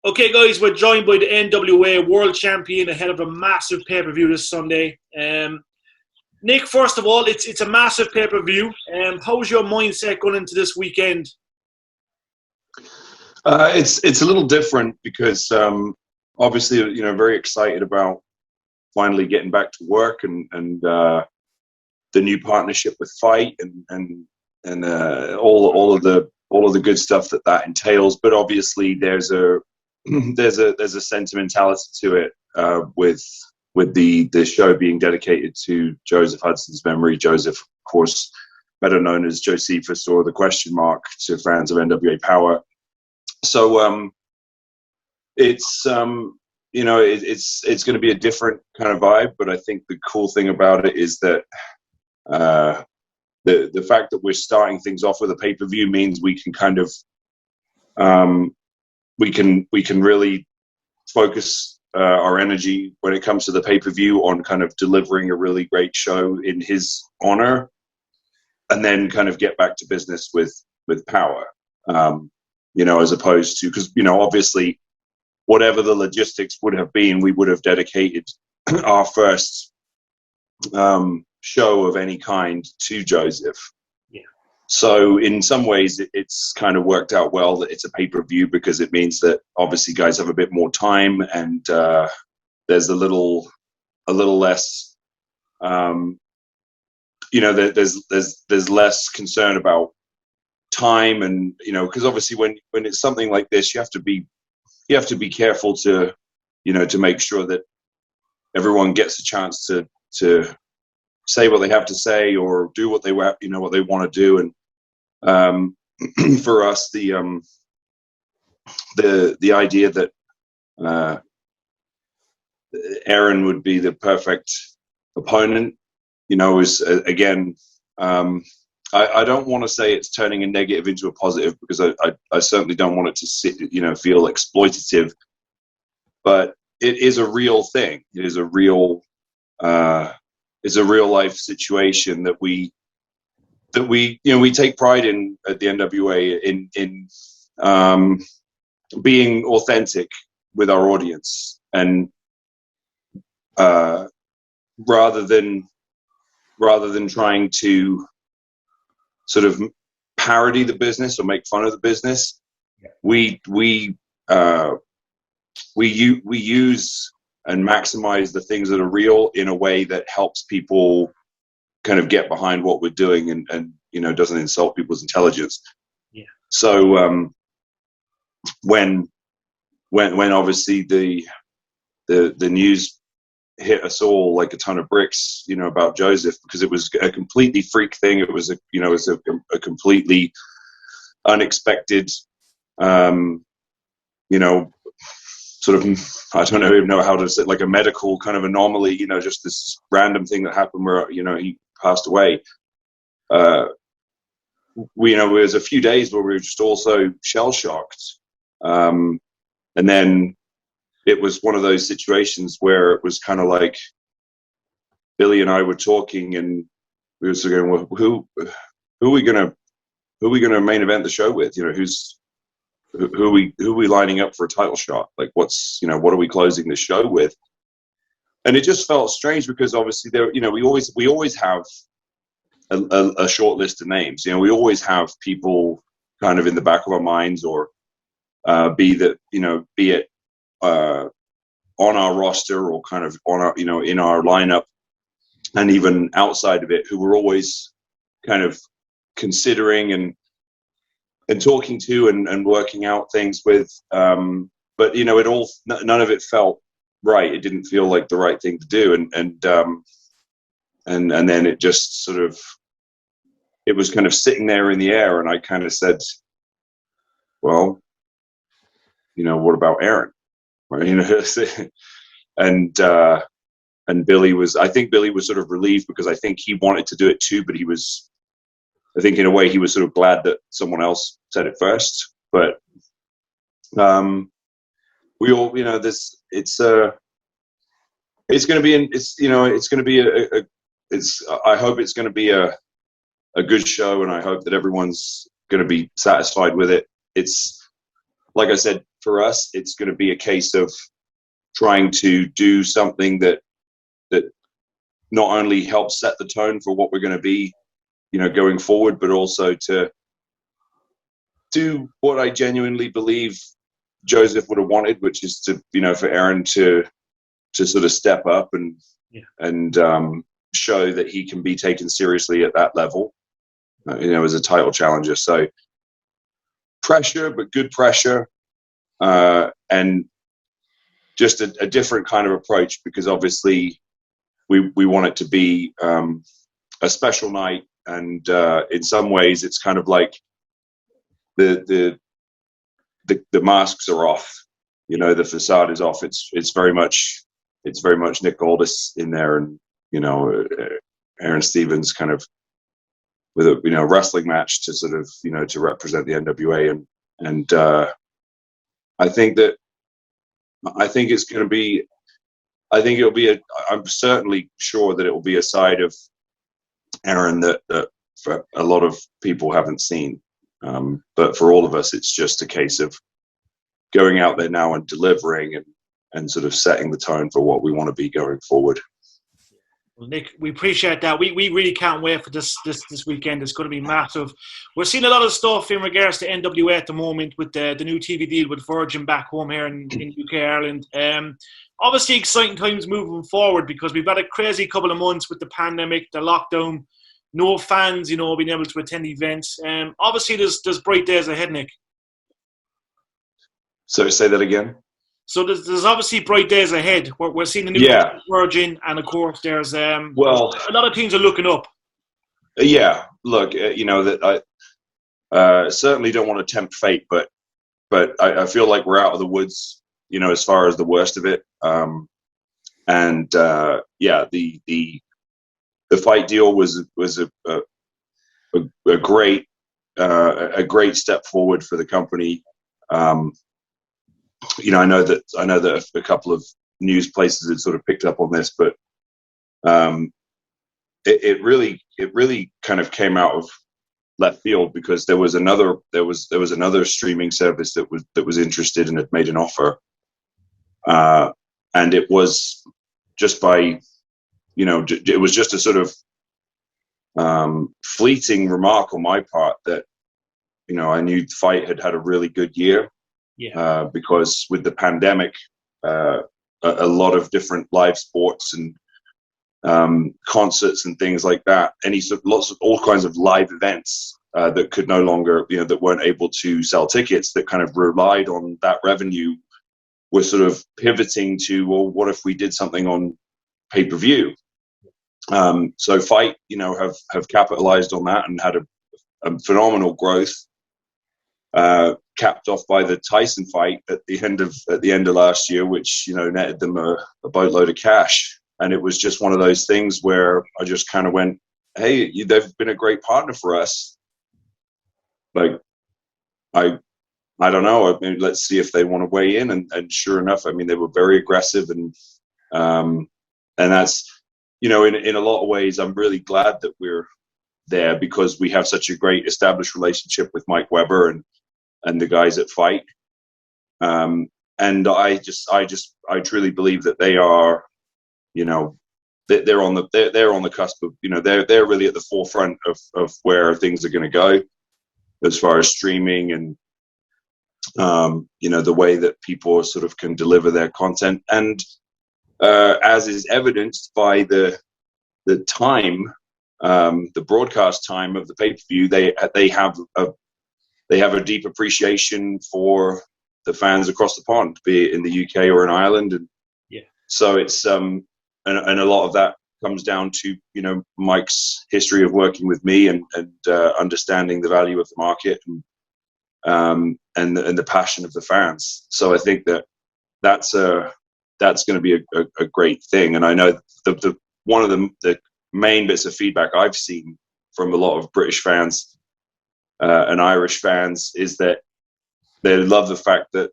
Okay, guys, we're joined by the NWA World Champion ahead of a massive pay-per-view this Sunday. Nick, first of all, it's a massive pay-per-view. How's your mindset going into this weekend? It's a little different because obviously, very excited about finally getting back to work and the new partnership with Fight and all of the good stuff that entails. But obviously, there's a sentimentality to it with the show being dedicated to Joseph Hudson's memory. Joseph, of course, better known as Josephus or the Question Mark to fans of NWA Power. So it's going to be a different kind of vibe. But I think the cool thing about it is that the fact that we're starting things off with a pay-per-view means we can kind of we can really focus our energy when it comes to the pay-per-view on kind of delivering a really great show in his honor, and then kind of get back to business with Power. As opposed to, because obviously whatever the logistics would have been, we would have dedicated our first show of any kind to Joseph. So in some ways, it's kind of worked out well that it's a pay-per-view, because it means that obviously guys have a bit more time, and there's a little less, there's less concern about time, and because obviously when it's something like this, you have to be careful to make sure that everyone gets a chance to say what they have to say or do what they what they want to do. And for us, the idea that Aaron would be the perfect opponent, is again, I don't want to say it's turning a negative into a positive, because I certainly don't want it to feel exploitative, but it is a real thing. It is a real life situation that we take pride in at the NWA in being authentic with our audience, and rather than trying to sort of parody the business or make fun of the business, we use and maximize the things that are real in a way that helps people kind of get behind what we're doing, and doesn't insult people's intelligence. So when obviously the news hit us all like a ton of bricks, about Joseph, because it was a completely freak thing. It was a completely unexpected, sort of, I don't even know how to say, like a medical kind of anomaly, just this random thing that happened where, he passed away. There was a few days where we were just also shell-shocked. And then it was one of those situations where it was kind of like Billy and I were talking, and we were sort of going, well, who are we gonna main event the show with? Who are we lining up for a title shot? Like, what are we closing the show with? And it just felt strange, because obviously there, we always have a short list of names. We always have people kind of in the back of our minds, or be it on our roster or kind of on our, in our lineup, and even outside of it, who we're always kind of considering and talking to and working out things with. But none of it felt right. It didn't feel like the right thing to do. And then it just sort of, it was kind of sitting there in the air, and I kind of said, well, what about Aaron? Right? And Billy was, I think Billy was sort of relieved, because I think he wanted to do it too, but I think in a way he was sort of glad that someone else said it first. But we all, it's going to be, I hope it's going to be a good show, and I hope that everyone's going to be satisfied with it. It's, like I said, for us, it's going to be a case of trying to do something that not only helps set the tone for what we're going to be, going forward, but also to do what I genuinely believe Joseph would have wanted, which is to, for Aaron to sort of step up and show that he can be taken seriously at that level, as a title challenger. So pressure, but good pressure, and just a different kind of approach, because obviously we want it to be a special night, and in some ways it's kind of like the masks are off, the facade is off. It's very much Nick Aldis in there, and Aaron Stevens kind of with a wrestling match to sort of to represent the NWA, and I think it's going to be. I think it'll be I'm certainly sure that it will be a side of Aaron that for a lot of people haven't seen. But for all of us, it's just a case of going out there now and delivering and sort of setting the tone for what we want to be going forward. Well, Nick, we appreciate that. We really can't wait for this weekend. It's going to be massive. We're seeing a lot of stuff in regards to NWA at the moment with the new TV deal with Virgin back home here in UK, Ireland. Obviously, exciting times moving forward, because we've had a crazy couple of months with the pandemic, the lockdown, no fans, being able to attend events. Obviously, there's bright days ahead, Nick. So say that again. So there's obviously bright days ahead. We're seeing the new Virgin, and of course there's a lot of things are looking up. Yeah, look, that I certainly don't want to tempt fate, but I feel like we're out of the woods, as far as the worst of it. The fight deal was a great step forward for the company. I know that a couple of news places had sort of picked up on this, but it really kind of came out of left field, because there was another streaming service that was interested and had made an offer, and it was just by it was just a sort of fleeting remark on my part that I knew the fight had a really good year. Yeah. Because with the pandemic, a lot of different live sports and concerts and things like that, all kinds of live events that could no longer, that weren't able to sell tickets, that kind of relied on that revenue, were sort of pivoting to, well, what if we did something on pay-per-view? So Fight, have capitalized on that and had a phenomenal growth. Capped off by the Tyson fight at the end of last year, which netted them a boatload of cash. And it was just one of those things where I just kind of went, "Hey, they've been a great partner for us. Like, I don't know. I mean, let's see if they want to weigh in." And sure enough, I mean, they were very aggressive, and that's in a lot of ways, I'm really glad that we're there, because we have such a great established relationship with Mike Weber and the guys at Fight. And I truly believe that they are, they're on the cusp of, they're really at the forefront of where things are going to go as far as streaming and, the way that people sort of can deliver their content. And as is evidenced by the time, the broadcast time of the pay-per-view, they have a deep appreciation for the fans across the pond, be it in the UK or in Ireland. And so it's and a lot of that comes down to Mike's history of working with me and understanding the value of the market and the passion of the fans. So I think that's going to be a great thing. And I know the one of the main bits of feedback I've seen from a lot of British fans and Irish fans is that they love the fact that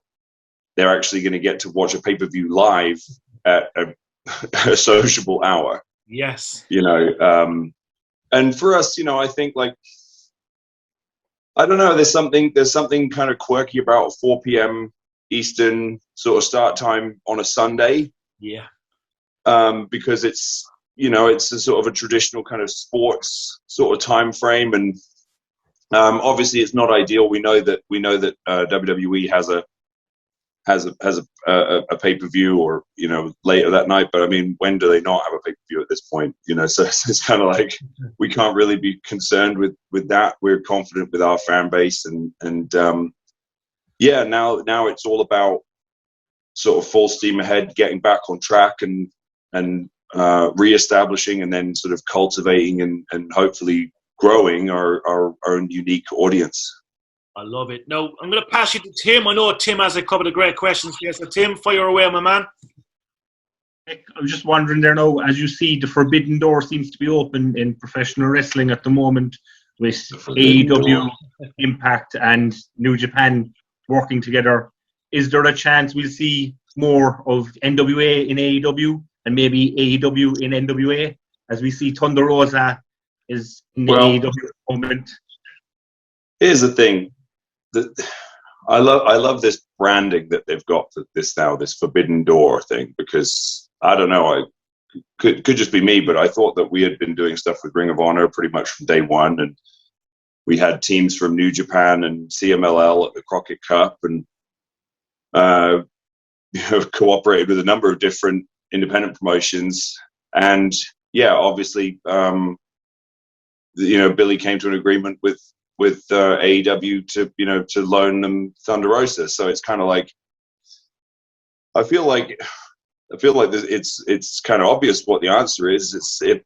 they're actually going to get to watch a pay-per-view live at a sociable hour. Yes. And for us, I think, like, I don't know, there's something kind of quirky about 4 p.m. Eastern sort of start time on a Sunday. Yeah. Because it's it's a sort of a traditional kind of sports sort of time frame, and obviously it's not ideal. We know that WWE has a pay-per-view, or later that night, but I mean, when do they not have a pay-per-view at this point? So it's kind of like we can't really be concerned with that. We're confident with our fan base, and now it's all about sort of full steam ahead, getting back on track, and reestablishing, and then sort of cultivating and hopefully growing our own unique audience. I love it. Now, I'm going to pass you to Tim. I know Tim has a couple of great questions here. So, Tim, fire away, my man. I was just wondering there now, as you see, the forbidden door seems to be open in professional wrestling at the moment, with AEW, Impact, and New Japan working together. Is there a chance we'll see more of NWA in AEW and maybe AEW in NWA, as we see Thunder Rosa is in the AEW at the moment? Here's the thing. I love this branding that they've got for this now, this forbidden door thing, because I don't know, could just be me, but I thought that we had been doing stuff with Ring of Honor pretty much from day one, and we had teams from New Japan and CMLL at the Crockett Cup, and cooperated with a number of different independent promotions, and obviously Billy came to an agreement with AEW to loan them Thunder Rosa. So it's kind of like, I feel like it's kind of obvious what the answer is. It's if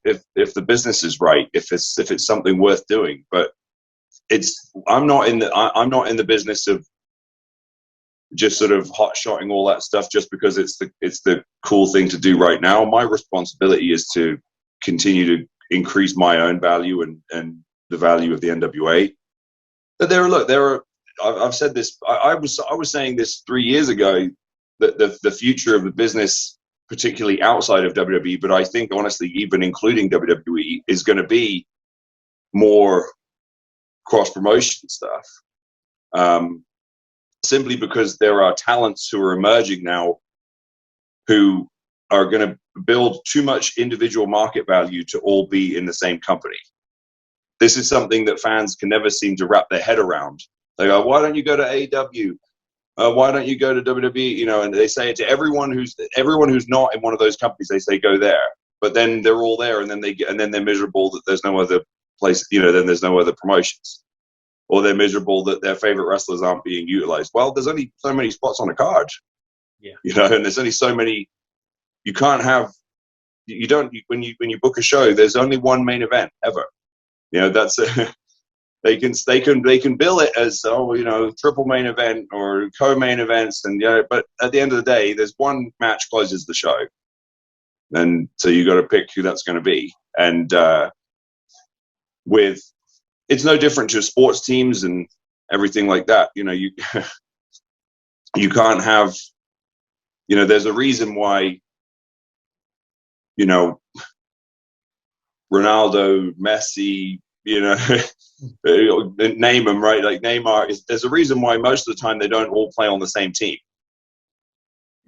the business is right, if it's something worth doing. But I'm not in the business of just sort of hot-shotting all that stuff just because it's the cool thing to do right now. My responsibility is to continue to increase my own value and the value of the NWA. But I've said this. I was saying this 3 years ago, that the future of the business, particularly outside of WWE, but I think honestly, even including WWE, is going to be more cross-promotion stuff. Simply because there are talents who are emerging now who are going to build too much individual market value to all be in the same company. This is something that fans can never seem to wrap their head around. They go, why don't you go to AEW? Why don't you go to WWE? And they say it to everyone who's not in one of those companies. They say go there, but then they're all there, and then they're miserable that there's no other place. Then there's no other promotions, or they're miserable that their favorite wrestlers aren't being utilized. Well, there's only so many spots on a card. Yeah. And there's only so many. You can't have. You don't when you book a show. There's only one main event ever. That's they can bill it as triple main event or co-main events, and but at the end of the day, there's one match closes the show, and so you got to pick who that's going to be. And it's no different to sports teams and everything like that. You can't have. There's a reason why. Ronaldo, Messi, name them, right? Like Neymar, there's a reason why most of the time they don't all play on the same team.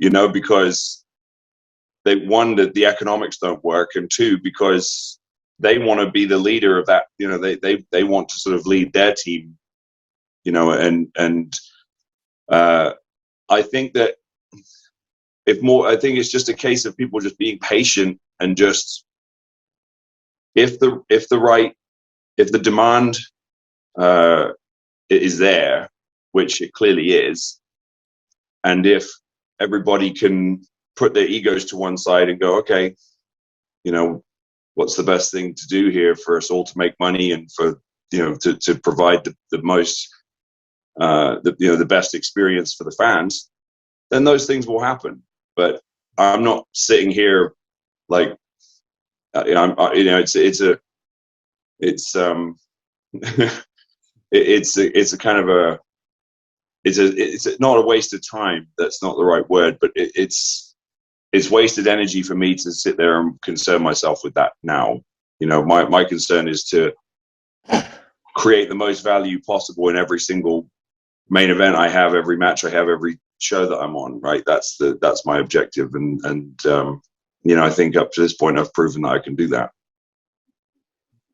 Because the economics don't work, and two, because they want to be the leader of that. They want to sort of lead their team. I think that I think it's just a case of people just being patient and just if the demand is there, which it clearly is, and if everybody can put their egos to one side and go, okay, what's the best thing to do here for us all to make money and for to provide the most the best experience for the fans, then those things will happen. But I'm not sitting here like it's not a waste of time. That's not the right word, but it's wasted energy for me to sit there and concern myself with that now. My concern is to create the most value possible in every single main event I have, every match I have, every show that I'm on, right? That's my objective, and you know, I think up to this point I've proven that I can do that.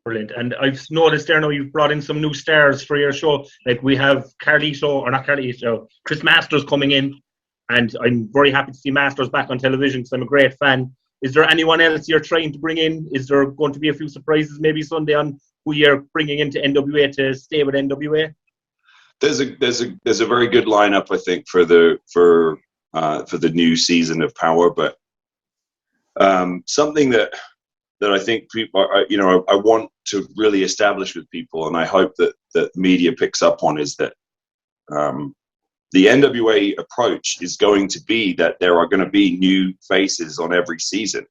Brilliant. And I've noticed there now you've brought in some new stars for your show. Like we have Chris Masters coming in, and I'm very happy to see Masters back on television because I'm a great fan. Is there anyone else you're trying to bring in? Is there going to be a few surprises maybe Sunday on who you're bringing into NWA to stay with NWA? There's a very good lineup, I think, for the new season of Power, but something that I think people are, you know, I want to really establish with people, and I hope that media picks up on, is that the NWA approach is going to be that there are going to be new faces on every season,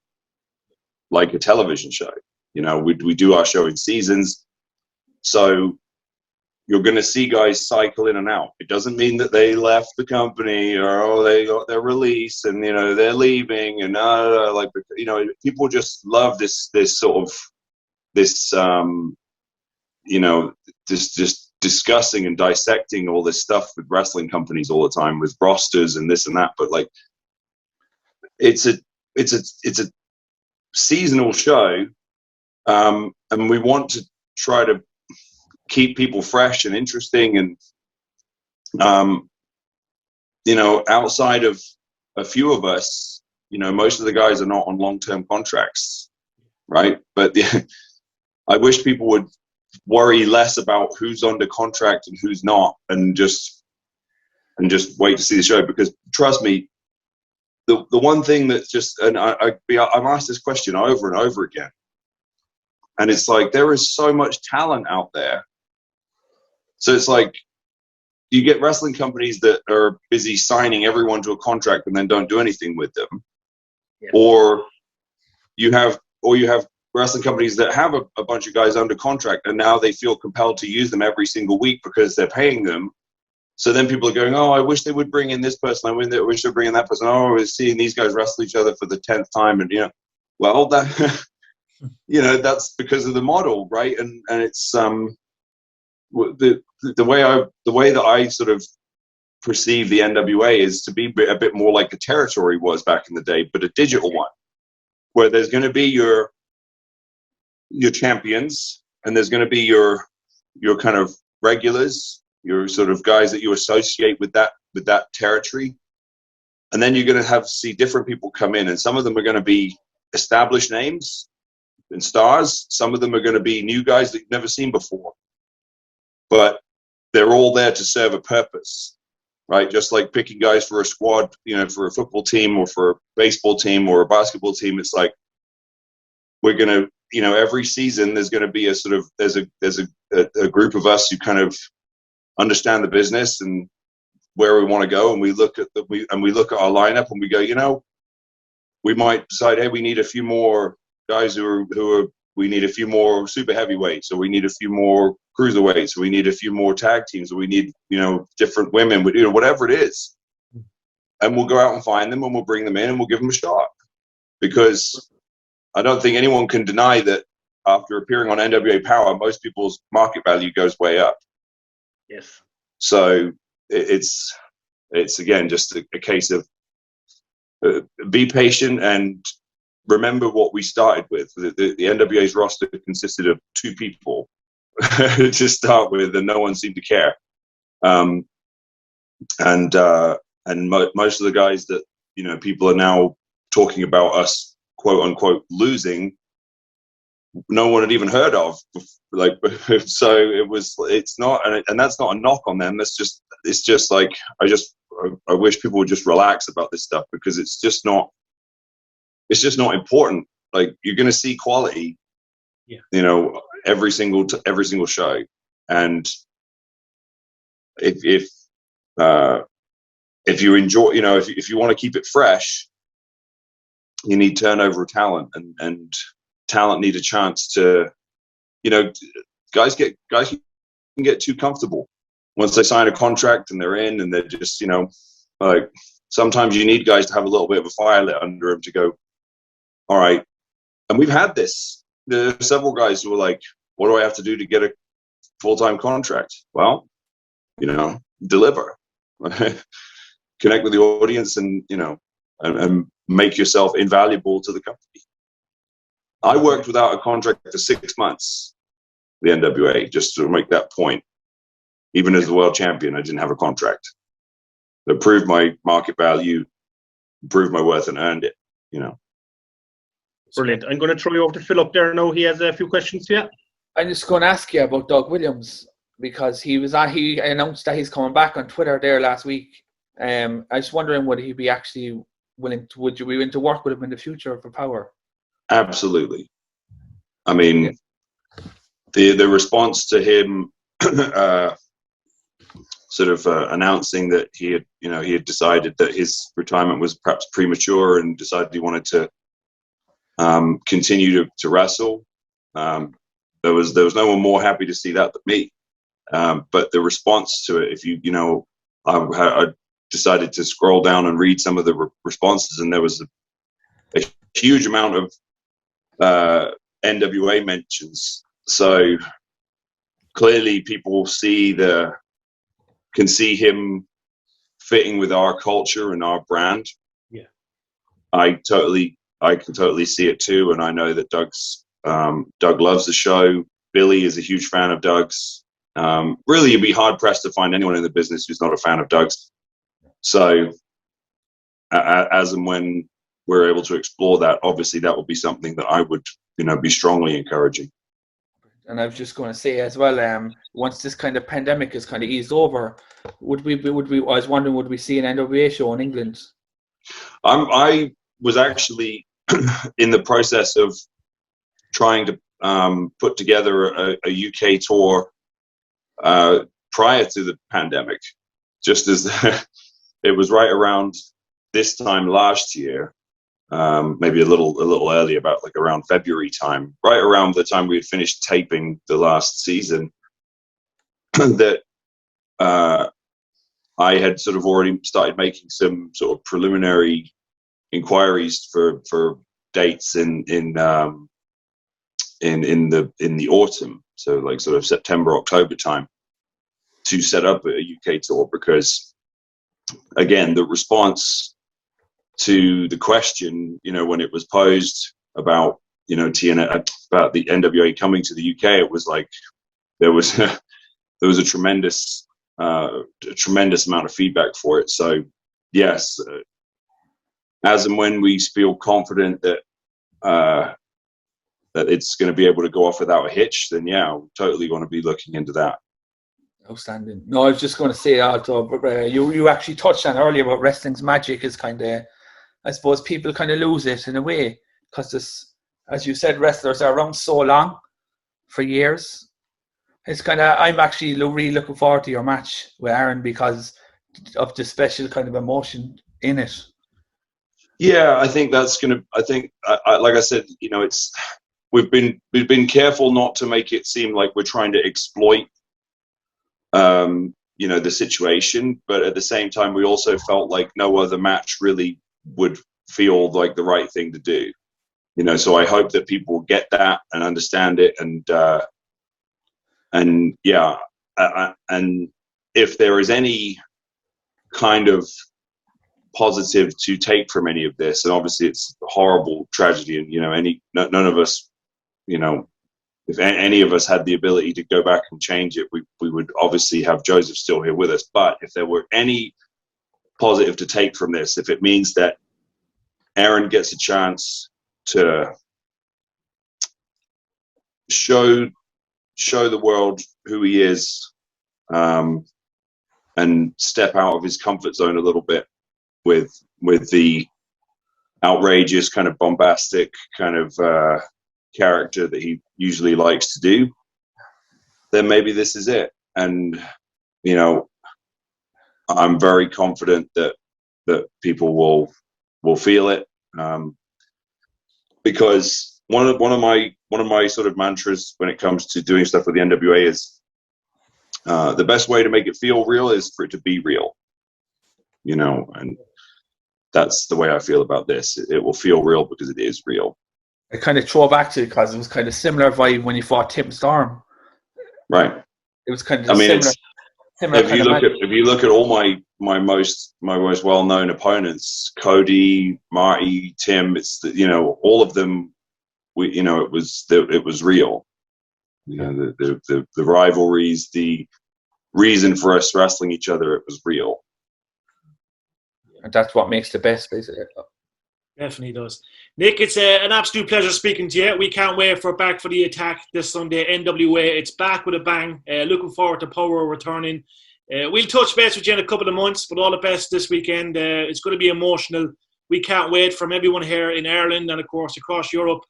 like a television show. You know, we do our show in seasons, so you're going to see guys cycle in and out. It doesn't mean that they left the company or they got their release and, you know, they're leaving and like, you know, people just love this sort of this you know, just discussing and dissecting all this stuff with wrestling companies all the time, with rosters and this and that. But like, it's a seasonal show, and we want to try to keep people fresh and interesting, and you know, outside of a few of us, you know, most of the guys are not on long-term contracts, right? But I wish people would worry less about who's under contract and who's not, and just wait to see the show. Because trust me, the one thing that's just, and I'm asked this question over and over again, and it's like, there is so much talent out there. So it's like, you get wrestling companies that are busy signing everyone to a contract and then don't do anything with them. Yeah. Or you have wrestling companies that have a bunch of guys under contract and now they feel compelled to use them every single week because they're paying them. So then people are going, oh, I wish they would bring in this person. I wish they'd bring in that person. Oh, we're seeing these guys wrestle each other for the 10th time. And, you know, well, that, you know, that's because of the model, right? And it's, the way that I sort of perceive the NWA is to be a bit more like the territory was back in the day, but a digital one, where there's going to be your champions, and there's going to be your kind of regulars, your sort of guys that you associate with that territory, and then you're going to see different people come in, and some of them are going to be established names and stars. Some of them are going to be new guys that you've never seen before. But they're all there to serve a purpose, right? Just like picking guys for a squad, you know, for a football team or for a baseball team or a basketball team. It's like, we're going to, you know, every season there's going to be there's a group of us who kind of understand the business and where we want to go. And we look at our lineup and we go, you know, we might decide, hey, we need a few more guys we need a few more super heavyweights, or we need a few more cruiserweights, or we need a few more tag teams, or we need, you know, different women, you know, whatever it is. And we'll go out and find them and we'll bring them in and we'll give them a shot. Because I don't think anyone can deny that after appearing on NWA Power, most people's market value goes way up. Yes. So it's again, just a case of be patient and remember what we started with. The NWA's roster consisted of 2 people to start with, and no one seemed to care. And most of the guys that, you know, people are now talking about us, quote unquote, losing, no one had even heard of. Like, so it's not, and that's not a knock on them. It's just like, I wish people would just relax about this stuff, because it's just not important. Like, you're going to see quality, you know, every single show. And if you enjoy, you know, if you want to keep it fresh, you need turnover of talent, and talent need a chance to, you know, guys can get too comfortable once they sign a contract and they're in, and they're just, you know, like, sometimes you need guys to have a little bit of a fire lit under them to go, all right. And we've had this. There are several guys who were like, what do I have to do to get a full-time contract? Well, you know, deliver. connect with the audience, and and make yourself invaluable to the company. I worked without a contract for 6 months, the NWA, just to make that point. Even as the world champion, I didn't have a contract. That proved my market value, proved my worth, and earned it. Brilliant. I'm going to throw you over to Philip there now. He has a few questions for you. I'm just going to ask you about Doug Williams, because he announced that he's coming back on Twitter there last week. I was wondering, would he be actually would you be willing to work with him in the future for Power? Absolutely. I mean, the response to him announcing that he had decided that his retirement was perhaps premature and decided he wanted to continue to wrestle. There was no one more happy to see that than me. But the response to it, I decided to scroll down and read some of the responses, and there was a huge amount of NWA mentions. So clearly people can see him fitting with our culture and our brand. Yeah. I can totally see it too, and I know that Doug loves the show. Billy is a huge fan of Doug's. Really, you'd be hard pressed to find anyone in the business who's not a fan of Doug's. So, as and when we're able to explore that, obviously that will be something that I would, be strongly encouraging. And I was just going to say as well, once this kind of pandemic is kind of eased over, would we? I was wondering, would we see an NWA show in England? I was actually in the process of trying to put together a UK tour prior to the pandemic, just as it was right around this time last year, maybe a little early, about like around February time, right around the time we had finished taping the last season, that I had sort of already started making some sort of preliminary inquiries for dates in the autumn, so like sort of September, October time, to set up a UK tour, because again, the response to the question, when it was posed about TNA, about the NWA coming to the UK, it was like there was a tremendous amount of feedback for it. So yes, as and when we feel confident that that it's going to be able to go off without a hitch, then yeah, I'm totally going to be looking into that. Outstanding. No, I was just going to say, you actually touched on earlier about wrestling's magic is kind of, I suppose people kind of lose it in a way, because this, as you said, wrestlers are around so long, for years. It's kind of, I'm actually really looking forward to your match with Aaron because of the special kind of emotion in it. Yeah, I think that's going to, like I said, it's, we've been careful not to make it seem like we're trying to exploit the situation, but at the same time we also felt like no other match really would feel like the right thing to do, so I hope that people get that and understand it, and yeah, and if there is any kind of positive to take from any of this, and obviously it's a horrible tragedy, and none of us, if any of us had the ability to go back and change it, we would obviously have Joseph still here with us. But if there were any positive to take from this, if it means that Aaron gets a chance to show the world who he is, and step out of his comfort zone a little bit with the outrageous, kind of bombastic kind of character that he usually likes to do, then maybe this is it. And I'm very confident that people will feel it, because one of my sort of mantras when it comes to doing stuff with the NWA is the best way to make it feel real is for it to be real, and that's the way I feel about this. It will feel real because it is real. I kind of throw back to it because it was kind of similar vibe when you fought Tim Storm. Right. It was kind of similar. similar if kind you of look match. at if you look at all my most well known opponents, Cody, Marty, Tim, it's all of them. It was real. The rivalries, the reason for us wrestling each other, it was real. And that's what makes the best, basically. Definitely does. Nick, it's an absolute pleasure speaking to you. We can't wait for Back for the Attack this Sunday. NWA, it's back with a bang. Looking forward to Power returning. We'll touch base with you in a couple of months, but all the best this weekend. It's going to be emotional. We can't wait from everyone here in Ireland and, of course, across Europe.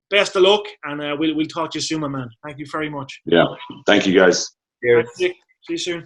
Best of luck, and we'll talk to you soon, my man. Thank you very much. Yeah. Thank you, guys. Cheers. Thanks, Nick. See you soon.